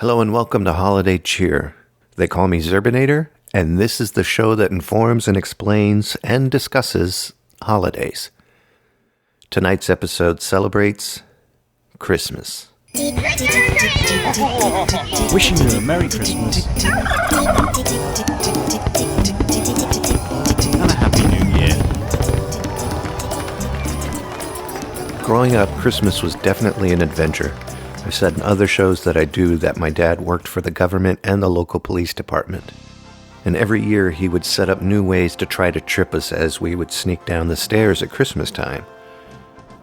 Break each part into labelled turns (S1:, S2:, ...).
S1: Hello and welcome to Holiday Cheer. They call me Zerbinator, and this is the show that informs and explains and discusses holidays. Tonight's episode celebrates Christmas.
S2: Wishing you a Merry Christmas and a Happy New Year.
S1: Growing up, Christmas was definitely an adventure. I've said in other shows that I do that my dad worked for the government and the local police department. And every year he would set up new ways to try to trip us as we would sneak down the stairs at Christmas time.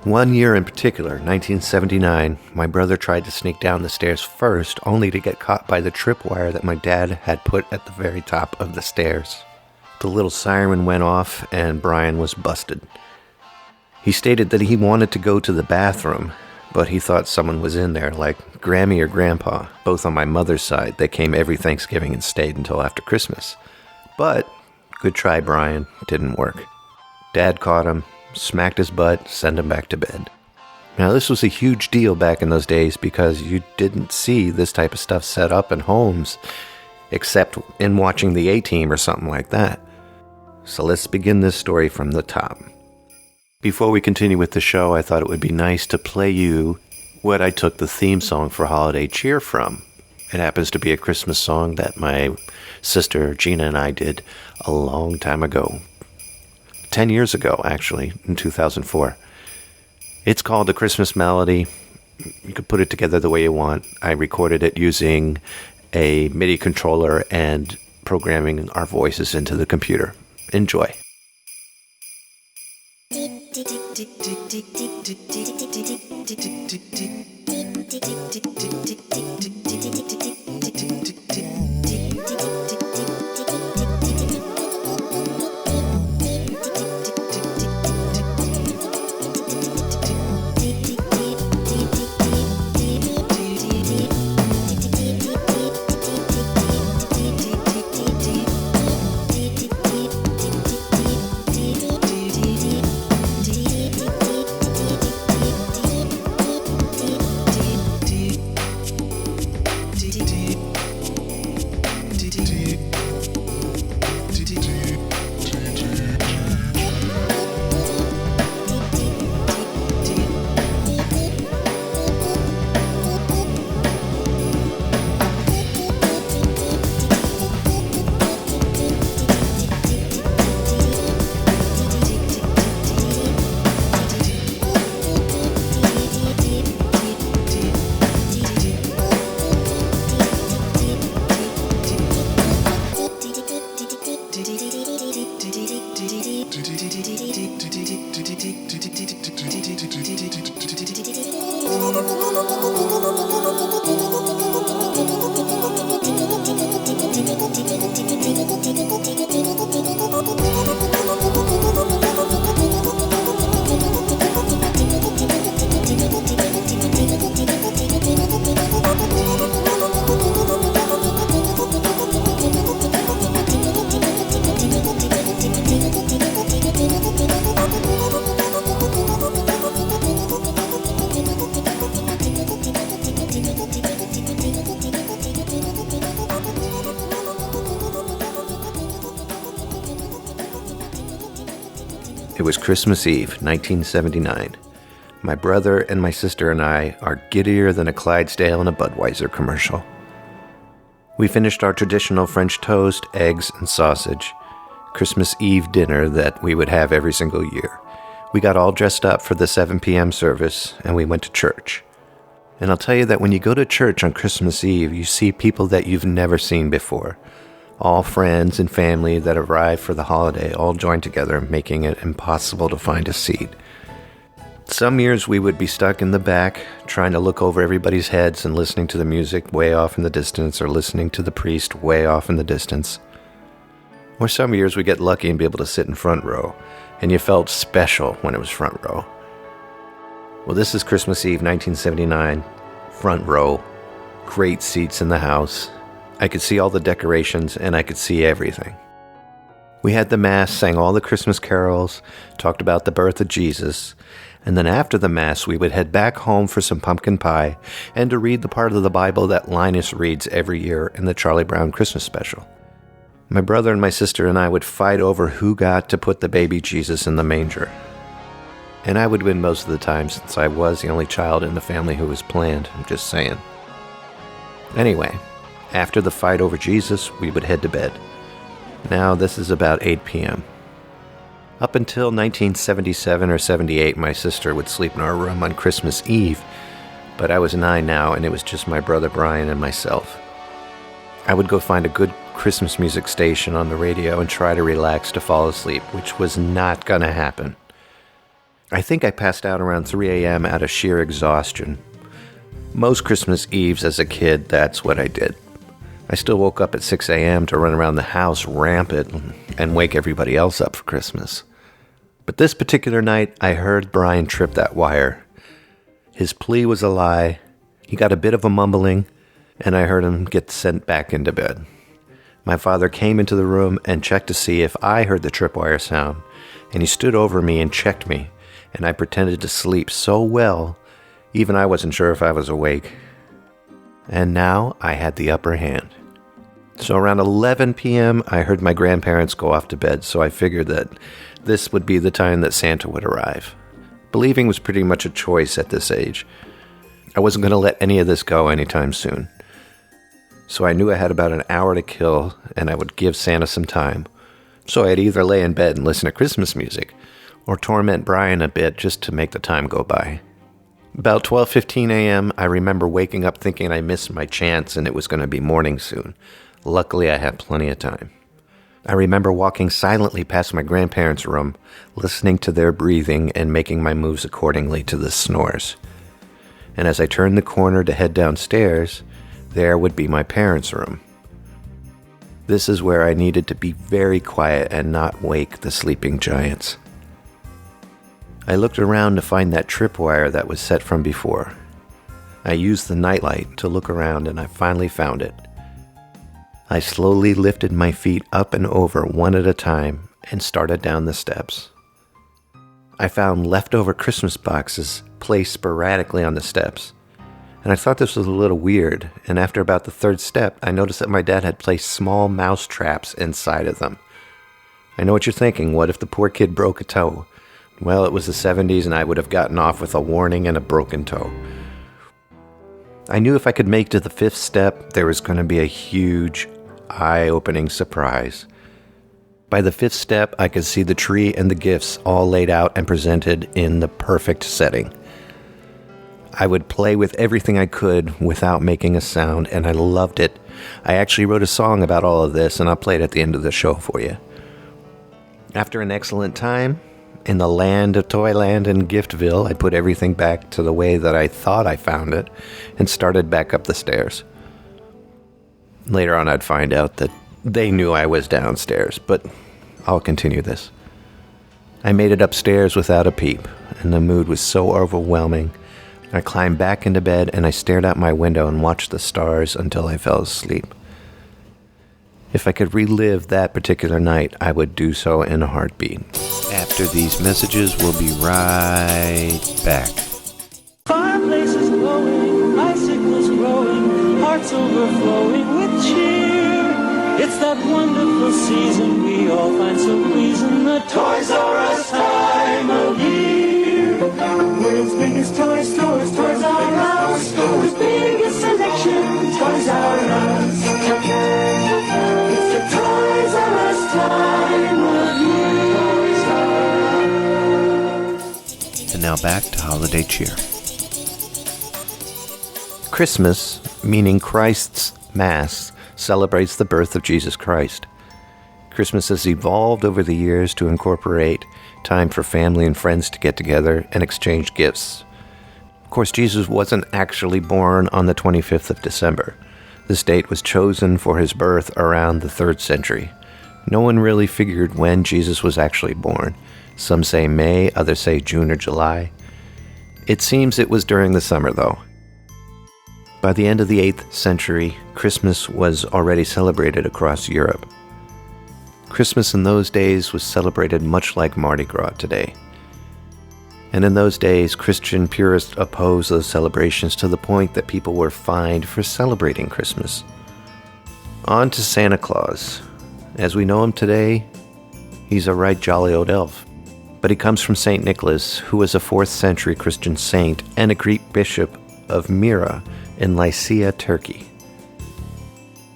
S1: One year in particular, 1979, my brother tried to sneak down the stairs first, only to get caught by the tripwire that my dad had put at the very top of the stairs. The little siren went off and Brian was busted. He stated that he wanted to go to the bathroom, but he thought someone was in there, like Grammy or Grandpa. Both on my mother's side, they came every Thanksgiving and stayed until after Christmas. But, good try, Brian, didn't work. Dad caught him, smacked his butt, sent him back to bed. Now, this was a huge deal back in those days because you didn't see this type of stuff set up in homes, except in watching the A-Team or something like that. So let's begin this story from the top. Before we continue with the show, I thought it would be nice to play you what I took the theme song for Holiday Cheer from. It happens to be a Christmas song that my sister Gina and I did a long time ago. 10 years ago, actually, in 2004. It's called The Christmas Melody. You could put it together the way you want. I recorded it using a MIDI controller and programming our voices into the computer. Enjoy. It was Christmas Eve, 1979. My brother and my sister and I are giddier than a Clydesdale in a Budweiser commercial. We finished our traditional French toast, eggs, and sausage, Christmas Eve dinner that we would have every single year. We got all dressed up for the 7 p.m. service, and we went to church. And I'll tell you that when you go to church on Christmas Eve, you see people that you've never seen before. All friends and family that arrive for the holiday all joined together, making it impossible to find a seat. Some years we would be stuck in the back, trying to look over everybody's heads and listening to the music way off in the distance, or listening to the priest way off in the distance. Or some years we get lucky and be able to sit in front row, and you felt special when it was front row. Well, this is Christmas Eve, 1979, front row, great seats in the house. I could see all the decorations, and I could see everything. We had the Mass, sang all the Christmas carols, talked about the birth of Jesus, And then after the Mass, we would head back home for some pumpkin pie and to read the part of the Bible that Linus reads every year in the Charlie Brown Christmas special. My brother and my sister and I would fight over who got to put the baby Jesus in the manger. And I would win most of the time since I was the only child in the family who was planned, I'm just saying. Anyway, after the fight over Jesus, we would head to bed. Now this is about 8 p.m. Up until 1977 or 78, my sister would sleep in our room on Christmas Eve, but I was 9 now and it was just my brother Brian and myself. I would go find a good Christmas music station on the radio and try to relax to fall asleep, which was not gonna happen. I think I passed out around 3 a.m. out of sheer exhaustion. Most Christmas Eves as a kid, that's what I did. I still woke up at 6 a.m. to run around the house rampant and wake everybody else up for Christmas. But this particular night, I heard Brian trip that wire. His plea was a lie. He got a bit of a mumbling, and I heard him get sent back into bed. My father came into the room and checked to see if I heard the tripwire sound, and he stood over me and checked me, and I pretended to sleep so well, even I wasn't sure if I was awake. And now I had the upper hand. So around 11 p.m., I heard my grandparents go off to bed, so I figured that this would be the time that Santa would arrive. Believing was pretty much a choice at this age. I wasn't going to let any of this go anytime soon. So I knew I had about an hour to kill, and I would give Santa some time. So I'd either lay in bed and listen to Christmas music, or torment Brian a bit just to make the time go by. About 12:15 a.m., I remember waking up thinking I missed my chance and it was going to be morning soon. Luckily, I had plenty of time. I remember walking silently past my grandparents' room, listening to their breathing and making my moves accordingly to the snores. And as I turned the corner to head downstairs, there would be my parents' room. This is where I needed to be very quiet and not wake the sleeping giants. I looked around to find that tripwire that was set from before. I used the nightlight to look around and I finally found it. I slowly lifted my feet up and over one at a time and started down the steps. I found leftover Christmas boxes placed sporadically on the steps, and I thought this was a little weird, and after about the third step, I noticed that my dad had placed small mouse traps inside of them. I know what you're thinking, what if the poor kid broke a toe? Well, it was the 70s and I would have gotten off with a warning and a broken toe. I knew if I could make it to the fifth step, there was going to be a huge, eye-opening surprise. By the fifth step, I could see the tree and the gifts all laid out and presented in the perfect setting. I would play with everything I could without making a sound, and I loved it. I actually wrote a song about all of this, and I'll play it at the end of the show for you. After an excellent time, in the land of Toyland and Giftville, I put everything back to the way that I thought I found it, and started back up the stairs. Later on, I'd find out that they knew I was downstairs, but I'll continue this. I made it upstairs without a peep, and the mood was so overwhelming. I climbed back into bed, and I stared out my window and watched the stars until I fell asleep. If I could relive that particular night, I would do so in a heartbeat. After these messages, we'll be right back.
S3: Fireplaces glowing, icicles growing, hearts overflowing with cheer. It's that wonderful season we all find so pleasing, the Toys R Us time of year. The world's biggest toy stores, Toys R Us. The biggest selection, Toys R Us. It's the Toys R Us time of year.
S1: And now back to holiday cheer. Christmas, meaning Christ's Mass, celebrates the birth of Jesus Christ. Christmas has evolved over the years to incorporate time for family and friends to get together and exchange gifts. Of course, Jesus wasn't actually born on the 25th of December. This date was chosen for his birth around the 3rd century. No one really figured when Jesus was actually born. Some say May, others say June or July. It seems it was during the summer, though. By the end of the 8th century, Christmas was already celebrated across Europe. Christmas in those days was celebrated much like Mardi Gras today. And in those days, Christian purists opposed those celebrations to the point that people were fined for celebrating Christmas. On to Santa Claus. As we know him today, he's a right jolly old elf. But he comes from St. Nicholas, who was a 4th century Christian saint and a Greek bishop of Myra in Lycia, Turkey.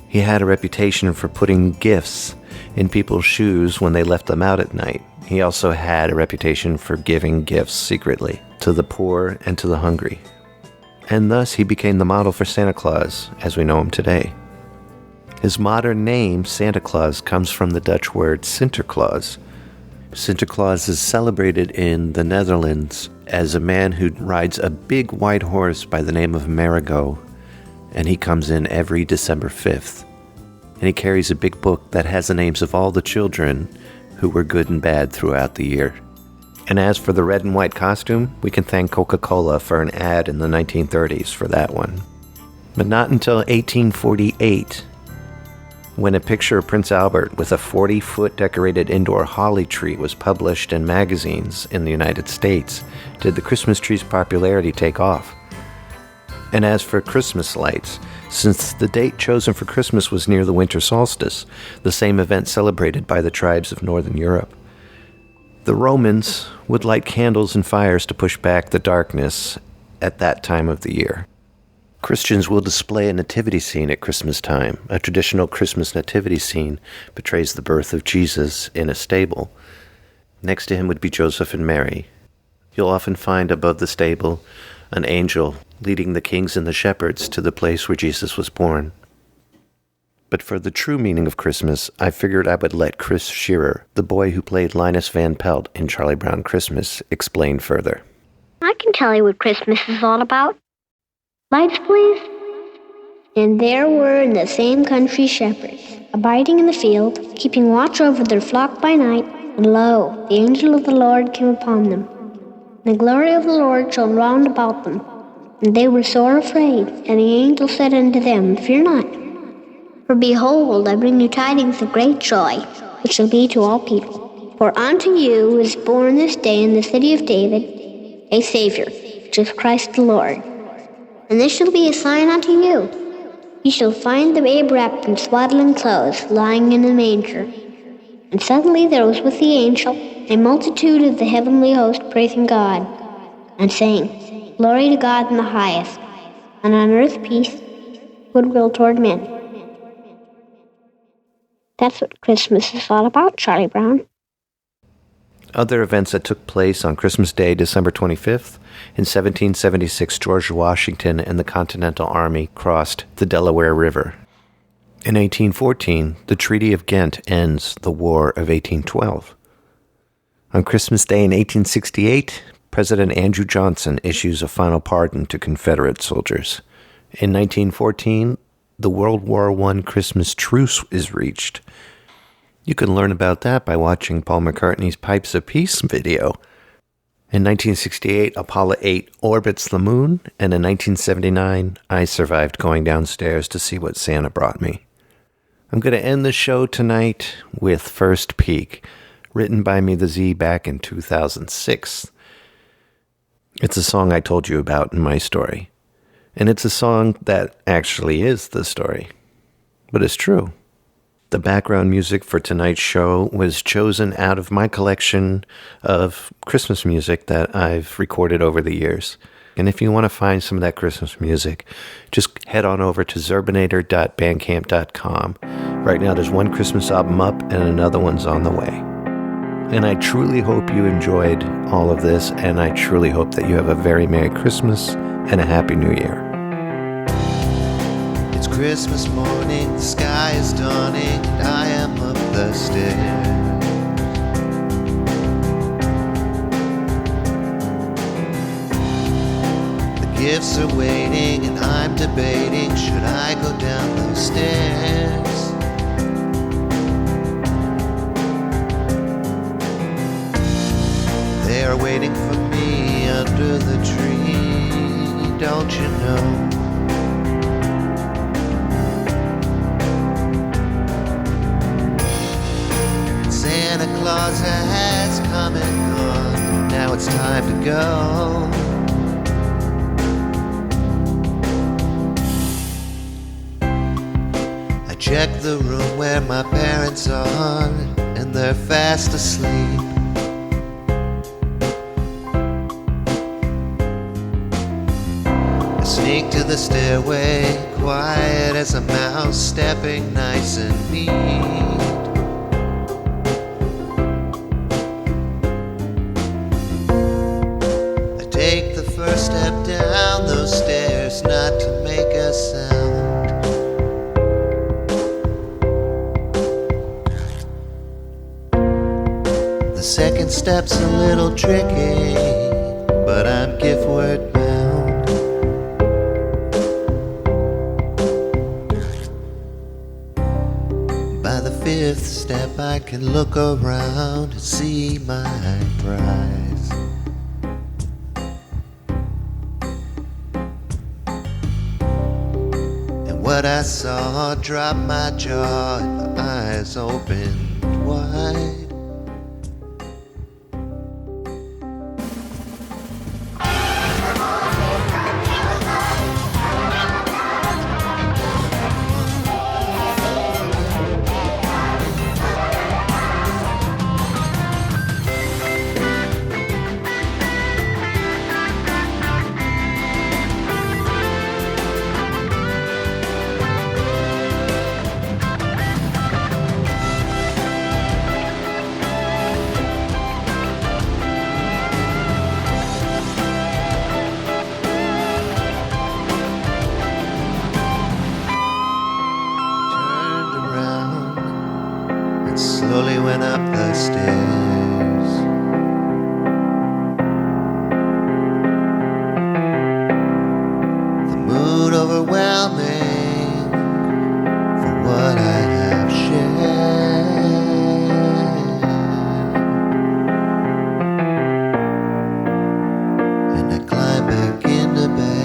S1: He had a reputation for putting gifts in people's shoes when they left them out at night. He also had a reputation for giving gifts secretly to the poor and to the hungry. And thus he became the model for Santa Claus as we know him today. His modern name, Santa Claus, comes from the Dutch word Sinterklaas. Sinterklaas is celebrated in the Netherlands as a man who rides a big white horse by the name of Marigot, and he comes in every December 5th. And he carries a big book that has the names of all the children who were good and bad throughout the year. And as for the red and white costume, we can thank Coca-Cola for an ad in the 1930s for that one. But not until 1848, when a picture of Prince Albert with a 40-foot decorated indoor holly tree was published in magazines in the United States, did the Christmas tree's popularity take off. And as for Christmas lights, since the date chosen for Christmas was near the winter solstice, the same event celebrated by the tribes of Northern Europe, the Romans would light candles and fires to push back the darkness at that time of the year. Christians will display a nativity scene at Christmas time. A traditional Christmas nativity scene portrays the birth of Jesus in a stable. Next to him would be Joseph and Mary. You'll often find above the stable an angel leading the kings and the shepherds to the place where Jesus was born. But for the true meaning of Christmas, I figured I would let Chris Shearer, the boy who played Linus Van Pelt in Charlie Brown Christmas, explain further.
S4: I can tell you what Christmas is all about. Lights, please. And there were in the same country shepherds, abiding in the field, keeping watch over their flock by night. And lo, the angel of the Lord came upon them. And the glory of the Lord shone round about them. And they were sore afraid. And the angel said unto them, Fear not. For behold, I bring you tidings of great joy, which shall be to all people. For unto you is born this day in the city of David a Savior, which is Christ the Lord. And this shall be a sign unto you. Ye shall find the babe wrapped in swaddling clothes, lying in a manger. And suddenly there was with the angel a multitude of the heavenly host praising God, and saying, Glory to God in the highest, and on earth peace, goodwill toward men. That's what Christmas is all about, Charlie Brown.
S1: Other events that took place on Christmas Day, December 25th, in 1776, George Washington and the Continental Army crossed the Delaware River. In 1814, the Treaty of Ghent ends the War of 1812. On Christmas Day in 1868, President Andrew Johnson issues a final pardon to Confederate soldiers. In 1914, the World War I Christmas truce is reached. You can learn about that by watching Paul McCartney's Pipes of Peace video. In 1968, Apollo 8 orbits the moon, and in 1979, I survived going downstairs to see what Santa brought me. I'm going to end the show tonight with First Peak, written by me, the Z, back in 2006. It's a song I told you about in my story. And it's a song that actually is the story. But it's true. The background music for tonight's show was chosen out of my collection of Christmas music that I've recorded over the years. And if you want to find some of that Christmas music, just head on over to zerbinator.bandcamp.com. Right now there's one Christmas album up and another one's on the way. And I truly hope you enjoyed all of this, and I truly hope that you have a very Merry Christmas and a Happy New Year.
S5: It's Christmas morning, the sky is dawning, and I am up the stairs. The gifts are waiting, and I'm debating, should I go down those stairs? They are waiting for me under the tree, don't you know? Santa Claus has come and gone, now it's time to go. I check the room where my parents are, and they're fast asleep. I sneak to the stairway, quiet as a mouse, stepping nice and neat. I take the first step down those stairs, not to make a sound. The second step's a little tricky, but I'm gift-word bound. By the fifth step I can look around and see my prize. And what I saw dropped my jaw and my eyes opened wide. Slowly went up the stairs. The mood overwhelming for what I have shared. And I climb back into bed.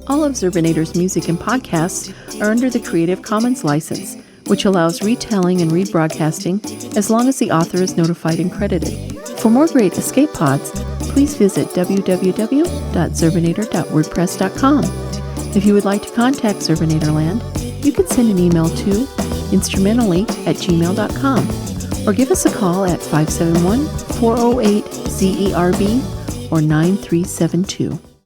S6: All of Zerbinator's music and podcasts are under the Creative Commons license, which allows retelling and rebroadcasting as long as the author is notified and credited. For more great escape pods, please visit www.zerbinator.wordpress.com. If you would like to contact Zerbinatorland, you can send an email to instrumentally@gmail.com or give us a call at 571-408-ZERB or 9372.